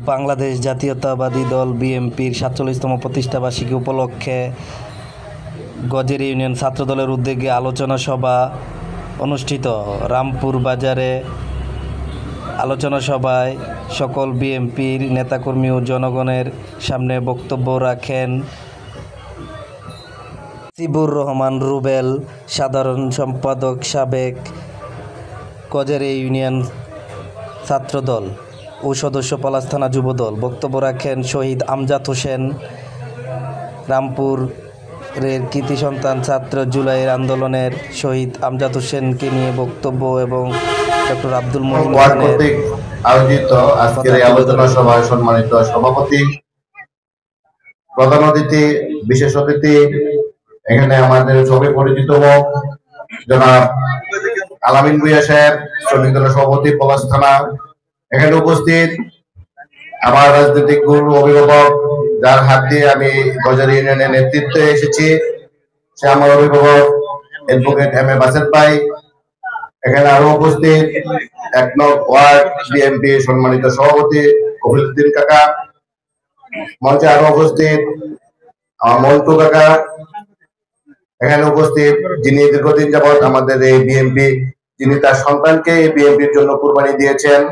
বাংলাদেশ জাতীয়তাবাদী দল বিএনপির ৪৭তম প্রতিষ্ঠাবার্ষিকী উপলক্ষে গজের ইউনিয়ন ছাত্রদলের উদ্যোগে আলোচনা সভা অনুষ্ঠিত। রামপুর বাজারে আলোচনা সভায় সকল বিএনপির নেতাকর্মী ও জনগণের সামনে বক্তব্য রাখেন সিবুর রহমান রুবেল, সাধারণ সম্পাদক সাবেক গজের ইউনিয়ন ছাত্রদল ও সদস্য পলাশ থানা যুবদল। বক্তব্য রাখেন শহীদ আমজাদ হোসেন, রামপুরের কৃতি সন্তান ছাত্র জুলাইয়ের আন্দোলনের শহীদ আমজাদ হোসেনকে নিয়ে বক্তব্য এবং ডক্টর আব্দুল মহিন আয়োজিত আজকের এই আলোচনা সভায় সম্মানিত সভাপতি, প্রধান অতিথি, বিশেষ অতিথি, এখানে আমাদের সবাই পরিচিত হোক জনাব আলামিন ভুঁইয়া সাহেব, শ্রমিক দলের সভাপতি পলাশ থানা, এখানে উপস্থিত আমার রাজনৈতিক গুরু অভিভাবক, যার হাত দিয়ে আমি গজের ইউনিয়নের নেতৃত্বে এসেছি, সে আমার অভিভাবক অ্যাডভোকেট এম এ বাসেদ ভাই। এখানে আরো উপস্থিত ১ নং ওয়ার্ড বিএনপি সম্মানিত সভাপতি কফিলউদ্দিন কাকা, মঞ্চে আরো উপস্থিত আমার মন্টু কাকা, এখানে উপস্থিত যিনি দীর্ঘদিন যাবৎ আমাদের এই বিএনপি, যিনি তার সন্তানকে এই বিএনপির জন্য কুরবানি দিয়েছেন,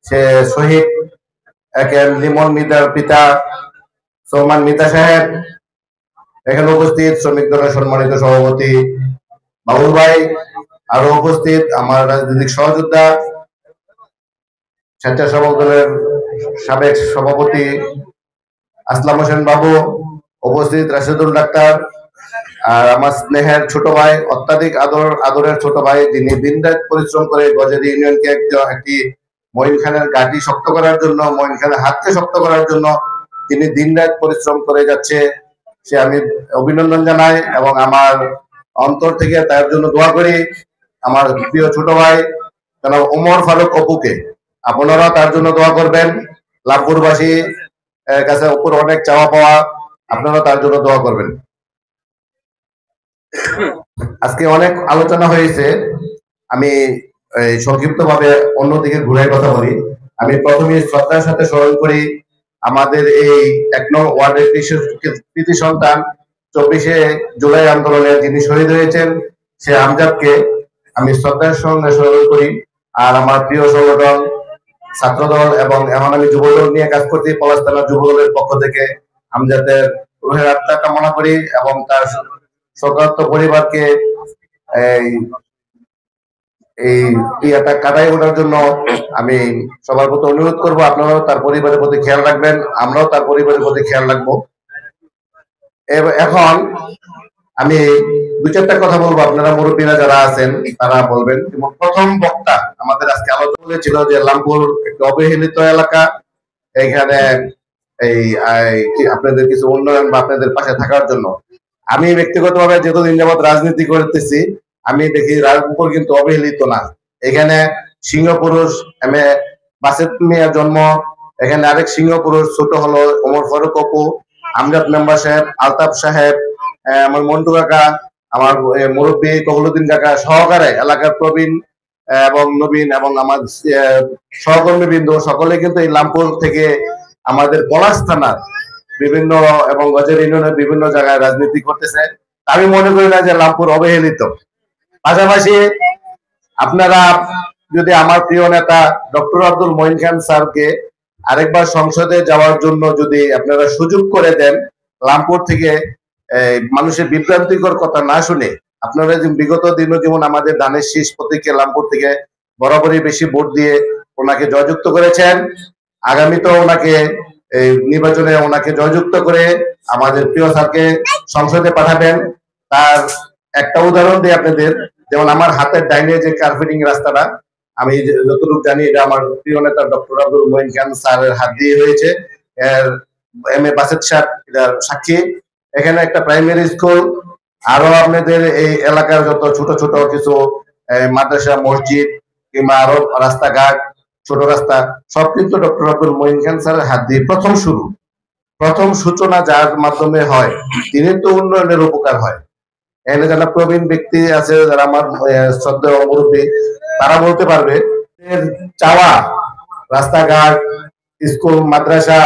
সে শহীদ লিমন মিতার পিতা সলমান মিতা সাহেব। এখানে উপস্থিত শ্রমিক দলের সম্মানিত সভাপতি বাবুল ভাই, আরো উপস্থিত আমার রাজনৈতিক সহযোদ্ধা স্বেচ্ছাসেবক দলের সাবেক সভাপতি আসলাম হোসেন বাবু, উপস্থিত রাশেদুল ডাক্তার, আর আমার স্নেহের ছোট ভাই, অত্যাধিক আদরের ছোট ভাই, যিনি দিনরাত পরিশ্রম করে গজের ইউনিয়নকে একটি মঈন খানের ঘাঁটি শক্ত করার জন্য, মঈন খানের হাতকে শক্ত করার জন্য তিনি দিনরাত পরিশ্রম করে যাচ্ছে, সে আমি অভিনন্দন জানাই এবং আমার অন্তর থেকে তার জন্য দোয়া করি। আমার প্রিয় ছোট ভাই জনাব ওমর ফারুক অপুকে আপনারা তার জন্য দোয়া করবেন। লাভপুরবাসী কাছে উপর অনেক চাওয়া পাওয়া, আপনারা তার জন্য দোয়া করবেন। আজকে অনেক আলোচনা হয়েছে, আমি সংক্ষিপ্ত ভাবে অন্যদিকে ঘুরে কথা বলি। আমি প্রথমে শ্রদ্ধার সাথে স্মরণ করি আমাদের এই ১ নং ওয়ার্ডের কৃতি সন্তান ২৪শে জুলাই আন্দোলনে যিনি শহীদ হয়েছেন, সে আমজাদকে আমি শ্রদ্ধার সঙ্গে স্মরণ করি। আর আমার প্রিয় সংগঠন ছাত্রদল এবং এখন আমি যুবদল নিয়ে কাজ করছি, পলাশ থানা যুবদলের পক্ষ থেকে আমজাদের রুহের আত্মা কামনা করি এবং তার শোকাহত পরিবারকে এই কাটাই ওঠার জন্য আমি সবার প্রতি অনুরোধ করবো, আপনারাও তার পরিবারের প্রতি খেয়াল রাখবেন, আমরাও তার পরিবারের প্রতি খেয়াল রাখবো। এখন আমি ২-৪টা কথা বলবো, আপনারা মুরব্বীরা যারা আছেন তারা বলবেন। যেমন প্রথম বক্তা আমাদের আজকে আলোচনা ছিল যে লামপুর একটি অবহেলিত এলাকা, এইখানে আপনাদের কিছু উন্নয়ন বা আপনাদের পাশে থাকার জন্য। আমি ব্যক্তিগতভাবে যতদিন যাবৎ রাজনীতি করতেছি, আমি দেখি রামপুর কিন্তু অবহেলিত না। এখানে সিংহ পুরুষ এম এ বাসেদ মিয়ার জন্ম, এখানে আরেক সিংহ পুরুষ ছোট হলো ওমর ফারুক অপু, আমজাদ মেম্বার সাহেব, আলতাফ সাহেব, আমার মন্টু কাকা, আমার মুরব্বী কফিলউদ্দিন কাকা সহকারে এলাকার প্রবীণ এবং নবীন এবং আমার সহকর্মী বৃন্দ সকলে কিন্তু এই লামপুর থেকে আমাদের পলাশ থানার বিভিন্ন এবং গজের ইউনিয়নের বিভিন্ন জায়গায় রাজনীতি করতেছে। আমি মনে করি না যে লামপুর অবহেলিত। পাশাপাশি আপনারা যদি আমার প্রিয় নেতা ডক্টর আব্দুল মঈন খান স্যারকে আরেকবার সংসদে যাওয়ার জন্য যদি আপনারা সুযোগ করে দেন, লামপুর থেকে মানুষের বিভ্রান্তিকর কথা না শুনে, আপনারা বিগত দিনও যেমন আমাদের ধানের শীষ প্রতীকে লামপুর থেকে বরাবরই বেশি ভোট দিয়ে ওনাকে জয়যুক্ত করেছেন, আগামীতেও ওনাকে নির্বাচনে ওনাকে জয়যুক্ত করে আমাদের প্রিয় স্যারকে সংসদে পাঠাবেন। তার একটা উদাহরণ দিই আপনাদের, যেমন আমার হাতের ডাইনে যে কার্পেটিং রাস্তাটা, আমি যতটুকু জানি এটা আমার প্রিয় নেতা ডক্টর আব্দুল মঈন খান স্যারের হাত দিয়ে হয়েছে, এম এ বাসেদ সাহেব এটার সাক্ষী। এখানে একটা প্রাইমারি স্কুল, আরো আপনাদের এই এলাকার যত ছোট ছোট কিছু মাদ্রাসা, মসজিদ কিংবা আরো রাস্তাঘাট, ছোট রাস্তা, সব কিন্তু ডক্টর আব্দুল মঈন খান স্যারের হাত দিয়ে প্রথম সূচনা যার মাধ্যমে হয়, তিনি তো উন্নয়নের উপকার হয়। এখানে যারা প্রবীণ ব্যক্তি আছে, যারা আমার শ্রদ্ধেয় মুরব্বী, তারা বলতে পারবে চাওয়া রাস্তাঘাট, স্কুল মাদ্রাসা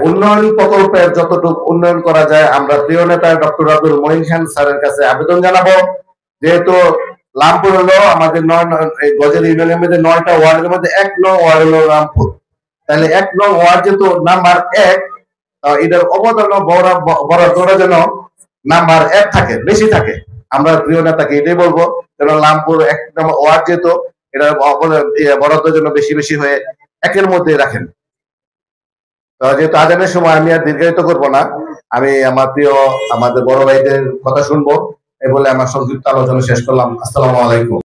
উন্নয়ন প্রকল্পের যতটুকু উন্নয়ন করা যায় আমরা প্রিয় নেতা ডক্টর আব্দুল মঈন খান স্যারের কাছে আবেদন জানাবো। যেহেতু রামপুর হলো আমাদের গজের ইউনিয়নের মধ্যে 9টা ওয়ার্ডের মধ্যে 1 নং ওয়ার্ড হলো রামপুর, তাহলে 1 নং ওয়ার্ড যেহেতু নাম্বার 1, এটার অবদান বড় যেন নাম্বার 1 থাকে, বেশি থাকে। আমরা প্রিয় নেতাকে এটাই বলবো যেন রামপুর 1 নম্বর ওয়ার্ড যেহেতু এটার বরাদ্দ যেন বেশি বেশি হয়ে 1-এর মধ্যে রাখেন। যেহেতু আজানের সময় আমি আর দীর্ঘায়িত করবো না, আমি আমাদের বড় ভাইদের কথা শুনবো এই বলে আমার সংক্ষিপ্ত আলোচনা শেষ করলাম। আসসালামু আলাইকুম।